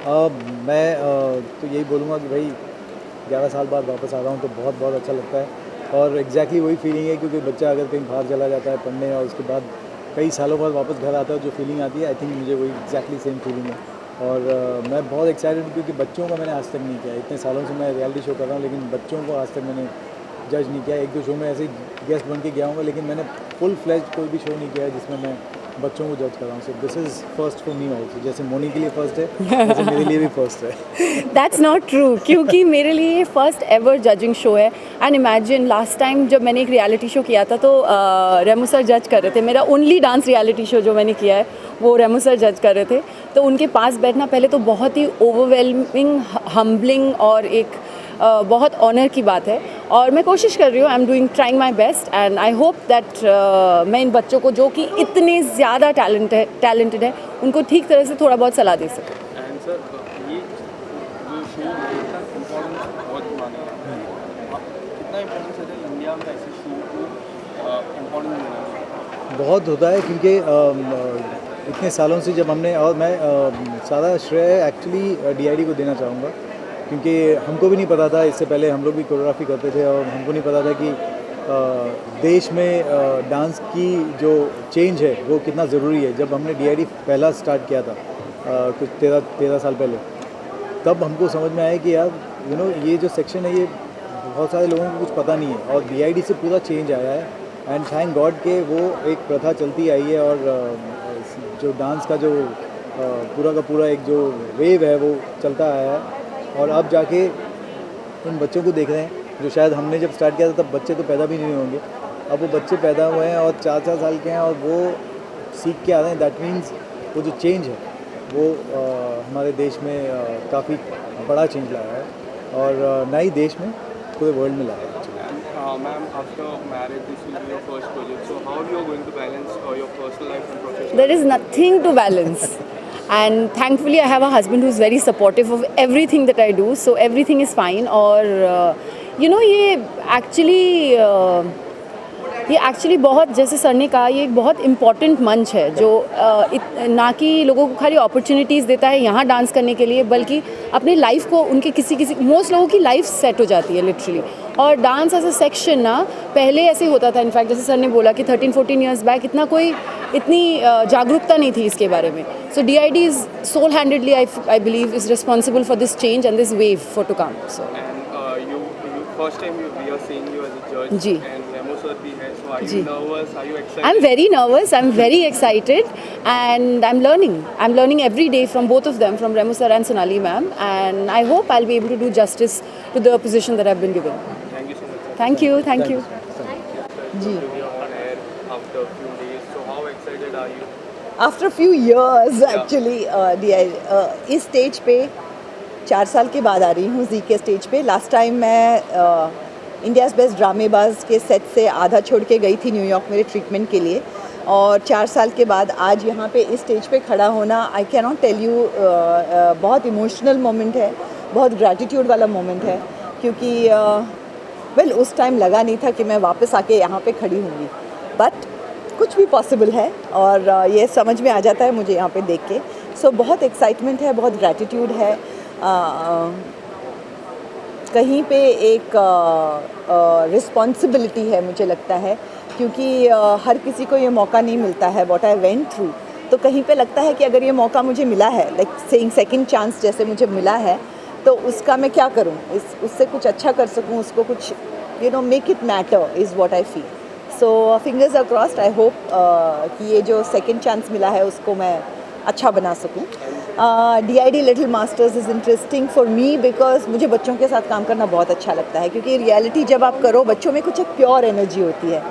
मैं तो यही बोलूँगा कि भाई 11 साल बाद वापस आ रहा हूँ तो बहुत बहुत अच्छा लगता है और एग्जैक्टली वही फीलिंग है क्योंकि बच्चा अगर कहीं बाहर चला जाता है पढ़ने और उसके बाद कई सालों बाद वापस घर आता है जो फीलिंग आती है आई थिंक मुझे वही एग्जैक्टली सेम फीलिंग है और मैं बहुत एक्साइटेड हूँ क्योंकि बच्चों का मैंने आज तक नहीं किया। इतने सालों से मैं रियलिटी शो कर रहा हूँ लेकिन बच्चों को आज तक मैंने जज नहीं किया। एक दो शो में ऐसे ही गेस्ट बन के गया हूँ लेकिन मैंने फुल फ्लैज कोई भी शो नहीं किया है जिसमें मैं बच्चों को जज कर रहा हूँ। So this is first for me also. जैसे मोनी के लिए फर्स्ट है वैसे मेरे लिए भी फर्स्ट है। दैट्स नॉट ट्रू क्योंकि मेरे लिए फर्स्ट एवर जजिंग शो है। एंड इमेजिन लास्ट टाइम जब मैंने एक रियलिटी शो किया था तो रेमू सर जज कर रहे थे। मेरा ओनली डांस रियलिटी शो जो मैंने किया है वो रेमू सर जज कर रहे थे। तो उनके पास बैठना पहले तो बहुत ही ओवरवेलमिंग हम्बलिंग और एक बहुत ऑनर की बात है और मैं कोशिश कर रही हूँ। I am trying my best and I hope that मैं इन बच्चों को जो कि इतने ज़्यादा टैलेंटेड है उनको ठीक तरह से थोड़ा बहुत सलाह दे सकूँ। एंड सर ये जो शो है इसका इम्पोर्टेंस बहुत माना है। कितना इम्पोर्टेंस है इंडिया में ऐसे शो को इम्पोर्टेंस देना? बहुत होता है क्योंकि इतने सालों से जब हमने और मैं सारा श्रेय एक्चुअली डीआईडी को देना चाहूँगा क्योंकि हमको भी नहीं पता था। इससे पहले हम लोग भी कोरियोग्राफी करते थे और हमको नहीं पता था कि देश में डांस की जो चेंज है वो कितना ज़रूरी है। जब हमने डीआईडी पहला स्टार्ट किया था कुछ 13 साल पहले तब हमको समझ में आया कि यार ये जो सेक्शन है ये बहुत सारे लोगों को कुछ पता नहीं है और डीआईडी से पूरा चेंज आया है। एंड थैंक गॉड के वो एक प्रथा चलती आई है और जो डांस का जो पूरा का पूरा एक जो वेव है वो चलता आया है और अब जाके उन बच्चों को देख रहे हैं जो शायद हमने जब स्टार्ट किया था तब बच्चे तो पैदा भी नहीं होंगे। अब वो बच्चे पैदा हुए हैं और 4-4 साल के हैं और वो सीख के आ रहे हैं। दैट मीन्स वो जो चेंज है वो हमारे देश में काफ़ी बड़ा चेंज लाया है और ना ही देश में पूरे वर्ल्ड में लाया है। Ma'am, after marriage, this will be your first project. So how you are going to balance your personal life and professional? There is nothing to balance. And thankfully I have a husband who's very supportive of everything that I do, so everything is fine. और ये actually बहुत, जैसे sir ने कहा, ये एक बहुत important मंच है जो ना कि लोगों को खाली अपॉर्चुनिटीज़ देता है यहाँ डांस करने के लिए, बल्कि अपनी लाइफ को उनके किसी मोस्ट लोगों की लाइफ सेट हो जाती है लिटरली। और डांस एज अ सेक्शन ना पहले ऐसे होता था, इनफैक्ट जैसे सर ने बोला कि 13-14 ईयर्स बैक इतनी जागरूकता नहीं थी इसके बारे में। So DID is sole handedly I believe is responsible for this change and this wave for to come. So First time we are seeing you as a judge. जी. And Remo sir bhi hai. So are you nervous? Are you excited? I'm very nervous. I'm very excited, and I'm learning. I'm learning every day from both of them, from Remo sir and Sonali ma'am, and I hope I'll be able to do justice to the position that I've been given. Thank you so much, sir. Thank you. Thank you. जी. You're on air after a few days. So how excited are you? After few years actually इस stage पे 4 साल के बाद आ रही हूँ जी के stage पे। लास्ट टाइम मैं इंडियाज़ बेस्ट ड्रामेबाज के सेट से आधा छोड़ के गई थी न्यूयॉर्क मेरे ट्रीटमेंट के लिए, और 4 साल के बाद आज यहाँ पे इस स्टेज पे खड़ा होना, I can not tell you, बहुत इमोशनल मोमेंट है, बहुत ग्रैटिट्यूड वाला मोमेंट है, क्योंकि वेल उस टाइम लगा नहीं था कि मैं वापस आके यहाँ पे खड़ी होंगी, बट कुछ भी पॉसिबल है और ये समझ में आ जाता है मुझे यहाँ पे देख के। सो बहुत एक्साइटमेंट है, बहुत ग्रैटिट्यूड है। कहीं पे एक रिस्पॉन्सिबिलिटी है मुझे लगता है, क्योंकि हर किसी को ये मौका नहीं मिलता है व्हाट आई वेंट थ्रू। तो कहीं पे लगता है कि अगर ये मौका मुझे मिला है, लाइक सेइंग सेकंड चांस जैसे मुझे मिला है, तो उसका मैं क्या करूँ, उससे कुछ अच्छा कर सकूँ, उसको कुछ make it matter is what I feel. So fingers are crossed. I hope कि ये जो सेकंड चांस मिला है उसको मैं अच्छा बना सकूँ। DID little masters is interesting for me because मुझे बच्चों के साथ काम करना बहुत अच्छा लगता है, क्योंकि रियलिटी जब आप करो, बच्चों में कुछ एक प्योर एनर्जी होती है,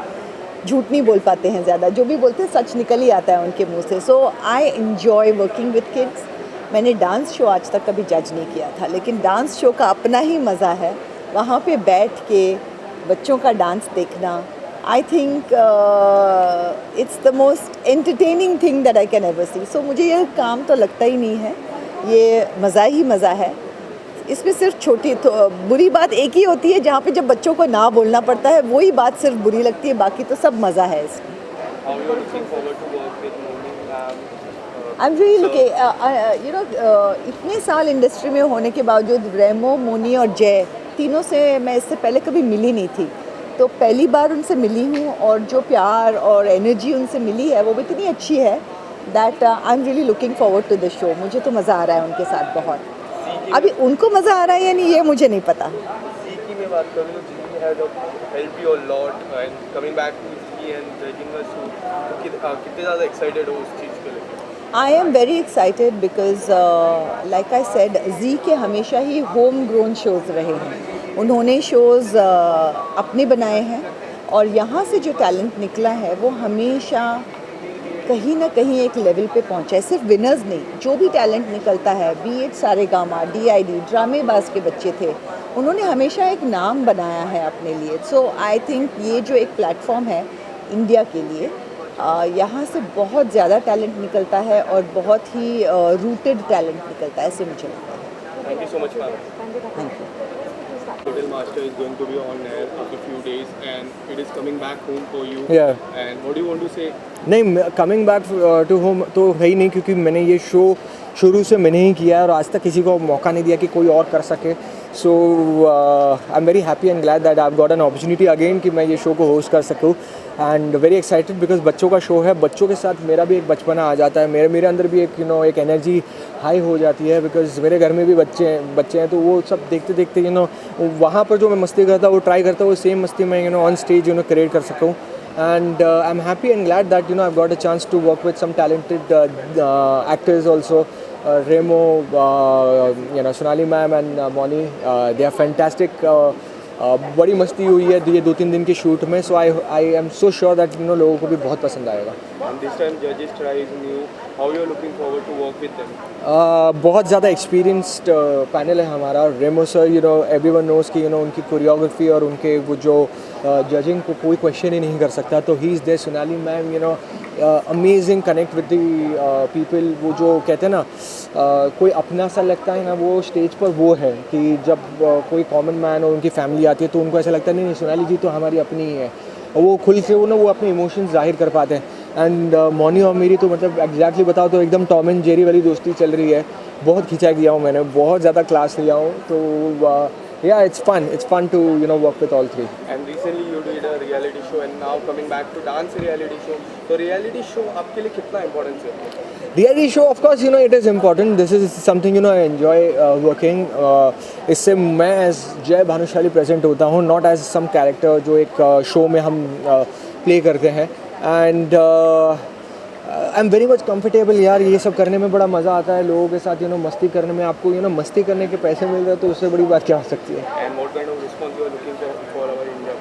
झूठ नहीं बोल पाते हैं ज़्यादा, जो भी बोलते हैं सच निकल ही आता है उनके मुंह से। So I enjoy working with kids. मैंने डांस शो आज तक कभी जज नहीं किया था, लेकिन डांस शो का अपना ही मज़ा है, वहाँ पे बैठ के बच्चों का डांस देखना। I think it's the most entertaining thing that I can ever see. So मुझे यह काम तो लगता ही नहीं है, ये मज़ा ही मज़ा है। इसमें सिर्फ छोटी तो बुरी बात एक ही होती है, जहाँ पे जब बच्चों को ना बोलना पड़ता है वही बात सिर्फ बुरी लगती है, बाकी तो सब मज़ा है इसमें। How you are looking forward to work with Moni ma'am, I am really looking, इतने साल इंडस्ट्री में होने के बावजूद रेमो, मोनी और जय तीनों से मैं इससे पहले कभी मिली नहीं थी, तो पहली बार उनसे मिली हूँ और जो प्यार और एनर्जी उनसे मिली है वो भी इतनी अच्छी है that I am really looking forward to the show. मुझे तो मज़ा आ रहा है उनके साथ बहुत। अभी उनको मज़ा आ रहा है या नहीं ये मुझे नहीं पता। की में बात करूँ तो Zee has help you a lot and coming back to Zee and judging a show, कितने ज़्यादा एक्साइटेड हो उस चीज़ के लिए? I am very excited because like I said Zee के हमेशा ही होम ग्रोन शोज़ रहे हैं। उन्होंने शोज़ अपने बनाए हैं और यहाँ से जो टैलेंट निकला है वो हमेशा कहीं ना कहीं एक लेवल पे पहुँचा है। सिर्फ विनर्स नहीं, जो भी टैलेंट निकलता है, बी इट सारेगामा, DID, ड्रामेबाज के बच्चे थे, उन्होंने हमेशा एक नाम बनाया है अपने लिए। सो आई थिंक ये जो एक प्लेटफॉर्म है इंडिया के लिए, यहाँ से बहुत ज़्यादा टैलेंट निकलता है और बहुत ही रूटेड टैलेंट निकलता है, ऐसे मुझे लगता है। Thank you so much ma'am. Thank you. Little Master is going to be on air after a few days and it is coming back home for you. Yeah. And what do you want to say? नहीं, coming back to home तो है ही नहीं, क्योंकि मैंने ये show शुरू से मैंने ही किया है और आज तक किसी को मौका नहीं दिया कि कोई और कर सके। So I am very happy and glad that I have got an opportunity again कि मैं ये शो को होस्ट कर सकूँ एंड वेरी एक्साइटेड बिकॉज बच्चों का शो है। बच्चों के साथ मेरा भी एक बचपना आ जाता है, मेरे अंदर भी एक एक एनर्जी हाई हो जाती है बिकॉज मेरे घर में भी बच्चे हैं तो वो सब देखते देखते वहाँ पर जो मैं मस्ती करता वो ट्राई करता वो सेम मस्ती मैं ऑन स्टेज क्रिएट कर सकूँ। And I'm happy and glad that I've got a chance to work with some talented actors also. Remo, Sonali ma'am and Moni, they are fantastic. बड़ी मस्ती हुई है ये 2-3 दिन के शूट में, so I am so sure that लोगों को भी बहुत पसंद आएगा। And this time judges try is new. How you are looking forward to work with them? बहुत ज़्यादा एक्सपीरियंस्ड पैनल है हमारा। रेमो सर एवरीवन नोज़ कि उनकी कोरियोग्राफी और उनके वो जो जजिंग को कोई क्वेश्चन ही नहीं कर सकता, तो he is there. Sonali ma'am amazing connect with the people, वो जो कहते हैं ना कोई अपना सा लगता है ना, वो स्टेज पर वो है कि जब कोई कॉमन मैन और उनकी फैमिली आती है तो उनको ऐसा लगता है नहीं सोनाली जी तो हमारी अपनी ही है, और वो खुल से वो अपने इमोशंस जाहिर कर पाते हैं। एंड मोनी और मेरी तो मतलब एग्जैक्टली बताओ तो एकदम टॉम एंड जेरी वाली दोस्ती चल रही है। बहुत खिंचा किया हूँ मैंने, बहुत ज़्यादा क्लास लिया हूँ, तो yeah, it's fun to work with all three. And recently you did a reality show and now coming back to dance reality show. So reality show आपके लिए कितना important है? Reality show, of course, it is important. This is something I enjoy working. इससे मैं as जय Bhanushali present होता हूँ, not as some character जो एक show में हम play करते हैं। And I am very much comfortable यार, ये सब करने में बड़ा मज़ा आता है लोगों के साथ मस्ती करने में। आपको मस्ती करने के पैसे मिल रहे हैं तो उससे बड़ी बात क्या हो सकती है। And what kind of response you are looking for our India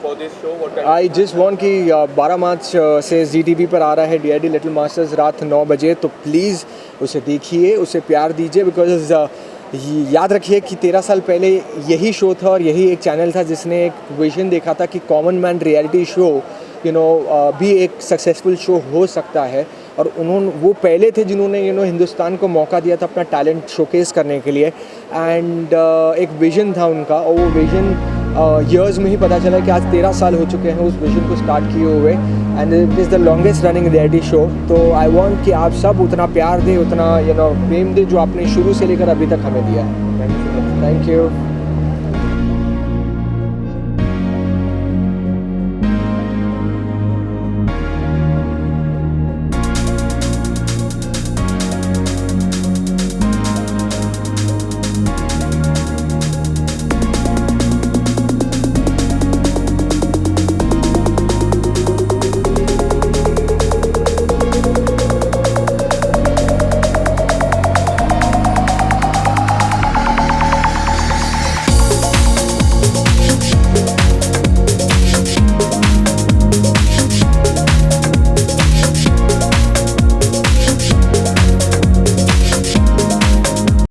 for this show? What kind I just want कि 12 मार्च से ZTV पर आ रहा है DID लिटिल मास्टर्स रात 9 बजे, तो प्लीज़ उसे देखिए, उसे प्यार दीजिए। बिकॉज याद रखिए कि 13 साल पहले यही शो था और यही एक चैनल था जिसने एक विजन देखा था कि कॉमन मैन रियलिटी शो भी एक सक्सेसफुल शो हो सकता है, और वो पहले थे जिन्होंने हिंदुस्तान को मौका दिया था अपना टैलेंट शोकेस करने के लिए। एंड एक विज़न था उनका, और वो विज़न ईयर्स में ही पता चला कि आज 13 साल हो चुके हैं उस विज़न को स्टार्ट किए हुए, and it is the longest running reality show. तो आई वांट कि आप सब उतना प्यार दें, उतना प्रेम दें जो आपने शुरू से लेकर अभी तक हमें दिया है। Thank you.